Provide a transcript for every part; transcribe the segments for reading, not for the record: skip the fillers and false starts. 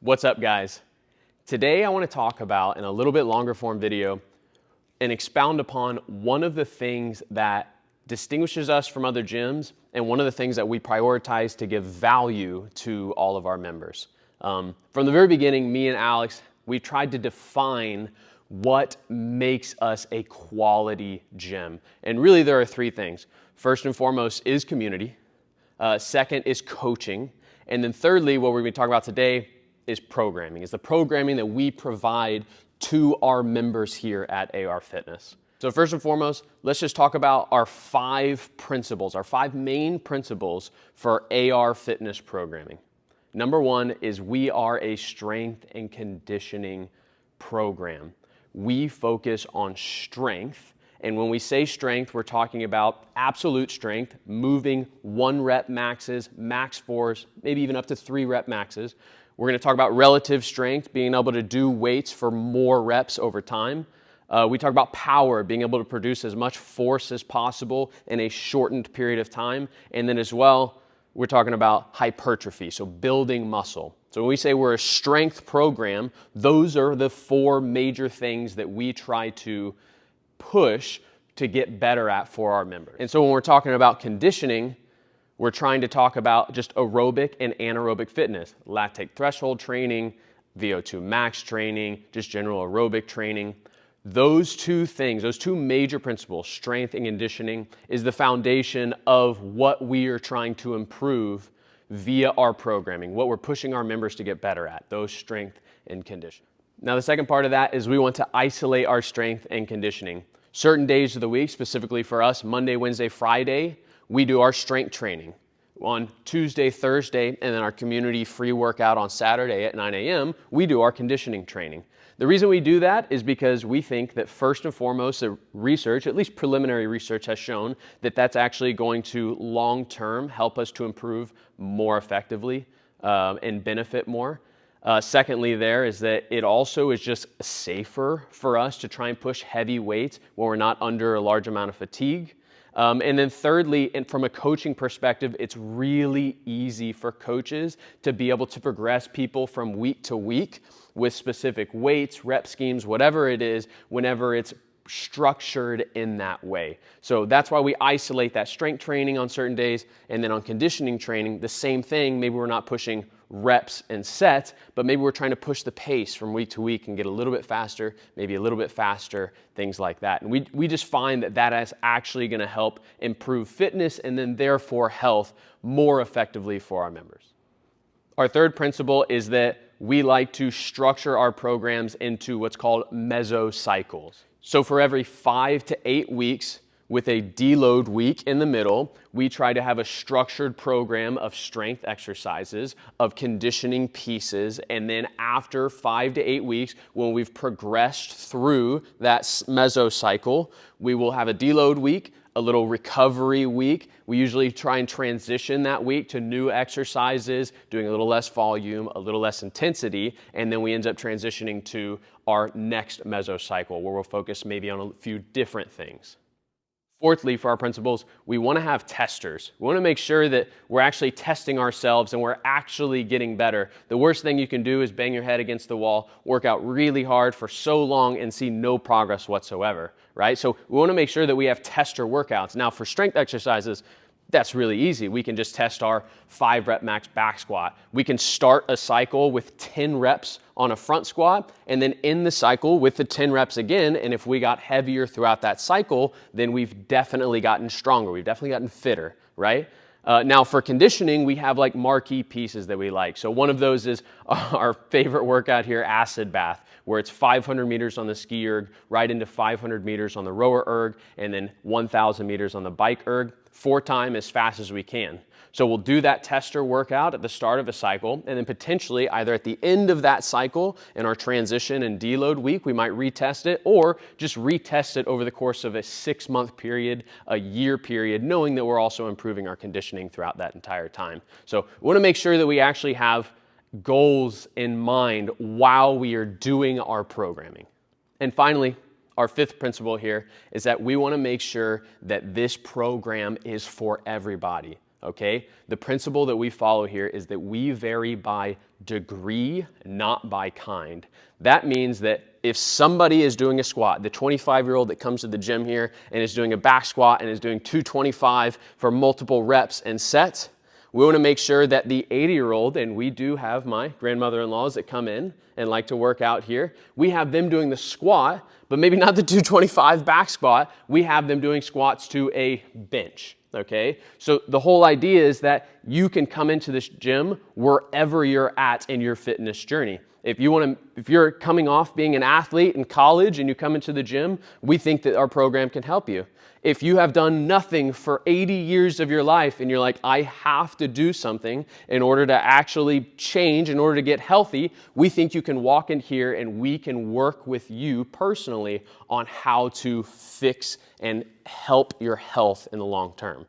What's up, guys? Today I want to talk about, in a little bit longer form video, and expound upon one of the things that distinguishes us from other gyms and one of the things that we prioritize to give value to all of our members. From the very beginning, me and Alex, we tried to define what makes us a quality gym. And really there are three things. First and foremost is community. Second is coaching. And then thirdly, what we're going to be talking about today is programming. It's the programming that we provide to our members here at AR Fitness. So first and foremost, let's just talk about our 5 principles, our 5 main principles for AR Fitness programming. Number 1 is we are a strength and conditioning program. We focus on strength. And when we say strength, we're talking about absolute strength, moving 1 rep maxes, max 4s, maybe even up to 3 rep maxes. We're going to talk about relative strength, being able to do weights for more reps over time. We talk about power, being able to produce as much force as possible in a shortened period of time. And then as well, we're talking about hypertrophy, so building muscle. So when we say we're a strength program, those are the 4 major things that we try to push to get better at for our members. And so when we're talking about conditioning, we're trying to talk about just aerobic and anaerobic fitness, lactate threshold training, VO2 max training, just general aerobic training. Those 2 things, those 2 major principles, strength and conditioning, is the foundation of what we are trying to improve via our programming, what we're pushing our members to get better at, those strength and conditioning. Now the second part of that is we want to isolate our strength and conditioning. Certain days of the week, specifically for us, Monday, Wednesday, Friday, we do our strength training. On Tuesday, Thursday, and then our community free workout on Saturday at 9 a.m., we do our conditioning training. The reason we do that is because we think that first and foremost, the research, at least preliminary research, has shown that that's actually going to long-term help us to improve more effectively and benefit more. Secondly, there is that it also is just safer for us to try and push heavy weights when we're not under a large amount of fatigue. And then thirdly, and from a coaching perspective, it's really easy for coaches to be able to progress people from week to week with specific weights, rep schemes, whatever it is, whenever it's structured in that way. So that's why we isolate that strength training on certain days, and then on conditioning training, the same thing. Maybe we're not pushing reps and sets, but maybe we're trying to push the pace from week to week and get a little bit faster, maybe a little bit faster, things like that. And we just find that that is actually going to help improve fitness and then therefore health more effectively for our members. Our third principle is that we like to structure our programs into what's called mesocycles. So for every 5 to 8 weeks, with a deload week in the middle, we try to have a structured program of strength exercises, of conditioning pieces, and then after 5 to 8 weeks, when we've progressed through that mesocycle, we will have a deload week, a little recovery week. We usually try and transition that week to new exercises, doing a little less volume, a little less intensity, and then we end up transitioning to our next mesocycle, where we'll focus maybe on a few different things. Fourthly, for our principles, we want to have testers. We want to make sure that we're actually testing ourselves and we're actually getting better. The worst thing you can do is bang your head against the wall, work out really hard for so long and see no progress whatsoever, right? So we want to make sure that we have tester workouts. Now for strength exercises, that's really easy. We can just test our 5 rep max back squat. We can start a cycle with 10 reps on a front squat and then end the cycle with the 10 reps again. And if we got heavier throughout that cycle, then we've definitely gotten stronger. We've definitely gotten fitter, right? Now for conditioning, we have like marquee pieces that we like. So one of those is our favorite workout here, acid bath, where it's 500 meters on the ski erg, right into 500 meters on the rower erg, and then 1,000 meters on the bike erg, 4 times as fast as we can. So we'll do that tester workout at the start of a cycle, and then potentially either at the end of that cycle in our transition and deload week, we might retest it, or just retest it over the course of a 6-month period, a year period, knowing that we're also improving our conditioning throughout that entire time. So we want to make sure that we actually have goals in mind while we are doing our programming. And finally, our 5th principle here is that we want to make sure that this program is for everybody. okay? The principle that we follow here is that we vary by degree, not by kind. That means that if somebody is doing a squat, the 25-year-old that comes to the gym here and is doing a back squat and is doing 225 for multiple reps and sets, we want to make sure that the 80-year-old, and we do have my grandmother-in-laws that come in and like to work out here, we have them doing the squat, but maybe not the 225 back squat. We have them doing squats to a bench, okay? So the whole idea is that you can come into this gym wherever you're at in your fitness journey. If you're coming off being an athlete in college and you come into the gym, we think that our program can help you. If you have done nothing for 80 years of your life and you're like, I have to do something in order to actually change, in order to get healthy, we think you can walk in here and we can work with you personally on how to fix and help your health in the long term.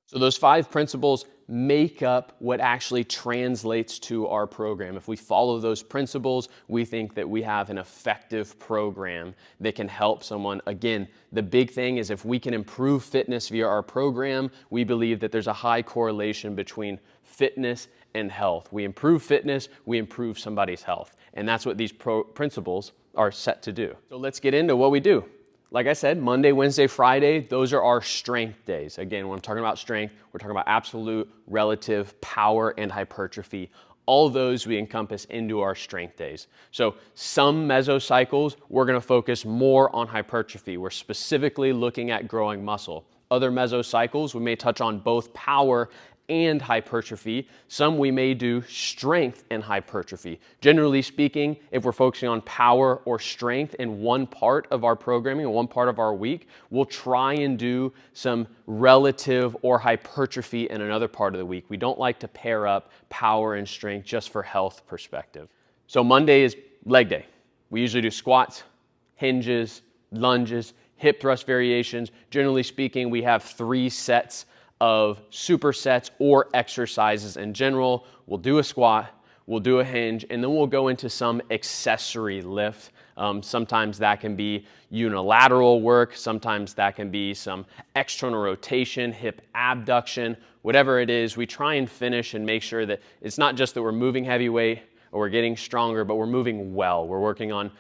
So those 5 principles make up what actually translates to our program. If we follow those principles, we think that we have an effective program that can help someone. Again, the big thing is if we can improve fitness via our program, we believe that there's a high correlation between fitness and health. We improve fitness, we improve somebody's health. And that's what these principles are set to do. So let's get into what we do. Like I said, Monday, Wednesday, Friday, those are our strength days. Again, when I'm talking about strength, we're talking about absolute, relative, power, and hypertrophy. All those we encompass into our strength days. So some mesocycles, we're going to focus more on hypertrophy. We're specifically looking at growing muscle. Other mesocycles, we may touch on both power and hypertrophy. Some we may do strength and hypertrophy. Generally speaking, if we're focusing on power or strength in one part of our programming or one part of our week, we'll try and do some relative or hypertrophy in another part of the week. We don't like to pair up power and strength just for health perspective. So Monday is leg day. We usually do squats, hinges, lunges, hip thrust variations. Generally speaking, we have 3 sets of supersets or exercises in general. We'll do a squat, we'll do a hinge, and then we'll go into some accessory lift. Sometimes that can be unilateral work, sometimes that can be some external rotation, hip abduction, whatever it is. We try and finish and make sure that it's not just that we're moving heavy weight or we're getting stronger, but we're moving well. We're working on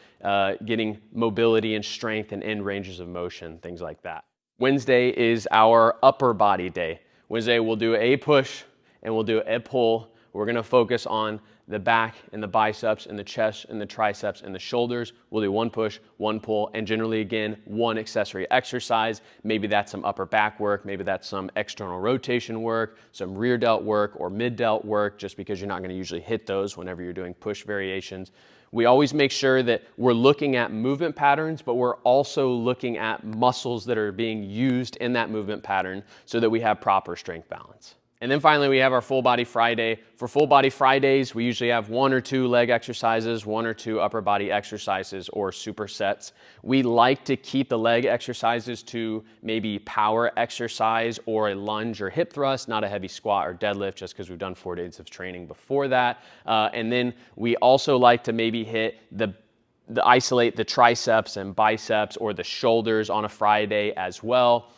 getting mobility and strength and end ranges of motion, things like that. Wednesday is our upper body day. Wednesday we'll do a push and we'll do a pull. We're going to focus on the back and the biceps and the chest and the triceps and the shoulders. We'll do 1 push, 1 pull, and generally again, 1 accessory exercise. Maybe that's some upper back work, maybe that's some external rotation work, some rear delt work or mid delt work, just because you're not going to usually hit those whenever you're doing push variations. We always make sure that we're looking at movement patterns, but we're also looking at muscles that are being used in that movement pattern so that we have proper strength balance. And then finally, we have our full body Friday. For full body Fridays, we usually have 1 or 2 leg exercises, 1 or 2 upper body exercises or supersets. We like to keep the leg exercises to maybe power exercise or a lunge or hip thrust, not a heavy squat or deadlift, just because we've done 4 days of training before that. And then we also like to maybe hit the isolate the triceps and biceps or the shoulders on a Friday as well.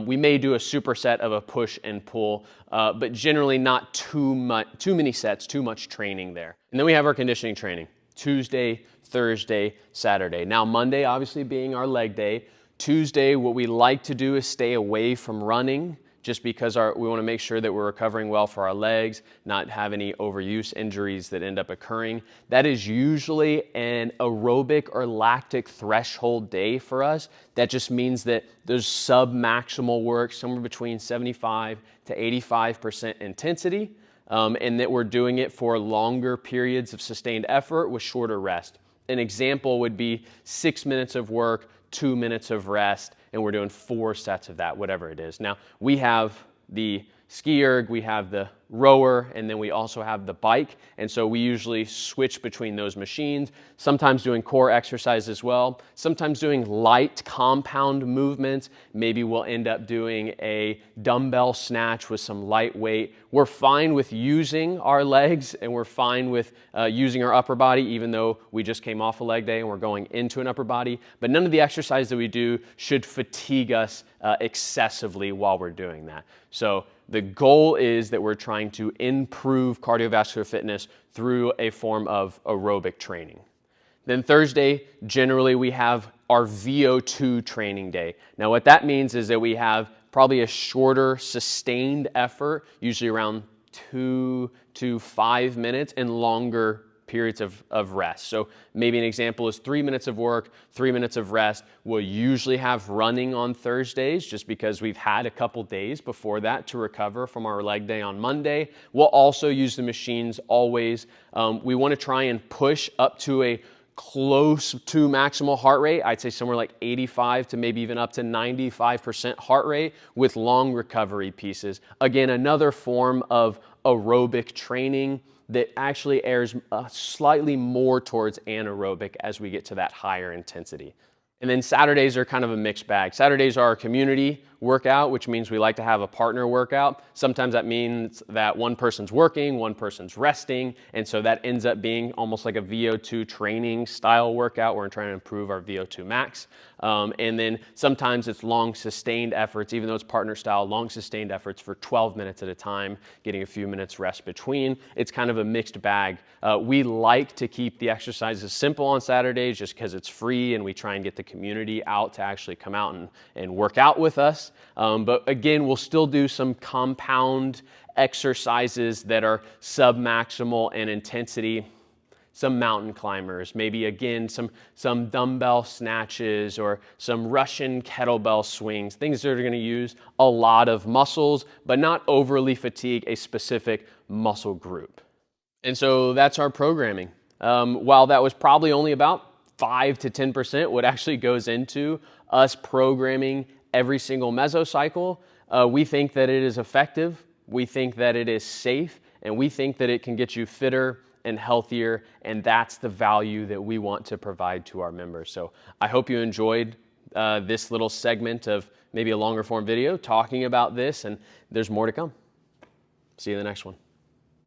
We may do a superset of a push and pull, but generally not too many sets, too much training there. And then we have our conditioning training, Tuesday, Thursday, Saturday. Now Monday obviously being our leg day. Tuesday, what we like to do is stay away from running, just because we want to make sure that we're recovering well for our legs, not have any overuse injuries that end up occurring. That is usually an aerobic or lactic threshold day for us. That just means that there's sub-maximal work, somewhere between 75 to 85% intensity, and that we're doing it for longer periods of sustained effort with shorter rest. An example would be 6 minutes of work, 2 minutes of rest, and we're doing 4 sets of that, whatever it is. Now, we have the ski erg, we have the rower, and then we also have the bike. And so we usually switch between those machines, sometimes doing core exercise as well, sometimes doing light compound movements. Maybe we'll end up doing a dumbbell snatch with some light weight. We're fine with using our legs and we're fine with using our upper body, even though we just came off a leg day and we're going into an upper body. But none of the exercise that we do should fatigue us excessively while we're doing that. So the the goal is that we're trying to improve cardiovascular fitness through a form of aerobic training. Then Thursday, generally we have our VO2 training day. Now what that means is that we have probably a shorter sustained effort, usually around 2 to 5 minutes, and longer periods of rest. So maybe an example is 3 minutes of work, 3 minutes of rest. We'll usually have running on Thursdays just because we've had a couple days before that to recover from our leg day on Monday. We'll also use the machines always. We want to try and push up to a close to maximal heart rate. I'd say somewhere like 85 to maybe even up to 95% heart rate with long recovery pieces. Again, another form of aerobic training that actually errs slightly more towards anaerobic as we get to that higher intensity. And then Saturdays are kind of a mixed bag. Saturdays are our community workout, which means we like to have a partner workout. Sometimes that means that one person's working, one person's resting, and so that ends up being almost like a VO2 training style workout where we're trying to improve our VO2 max. And then sometimes it's long sustained efforts, even though it's partner style, long sustained efforts for 12 minutes at a time, getting a few minutes rest between. It's kind of a mixed bag. We like to keep the exercises simple on Saturdays just because it's free and we try and get the community out to actually come out and work out with us. But again, we'll still do some compound exercises that are submaximal in intensity. Some mountain climbers, maybe again some dumbbell snatches or some Russian kettlebell swings, things that are going to use a lot of muscles but not overly fatigue a specific muscle group. And so that's our programming. While that was probably only about 5 to 10% what actually goes into us programming every single mesocycle, we think that it is effective, we think that it is safe, and we think that it can get you fitter and healthier, and that's the value that we want to provide to our members. So I hope you enjoyed this little segment of maybe a longer form video talking about this, and there's more to come. See you in the next one.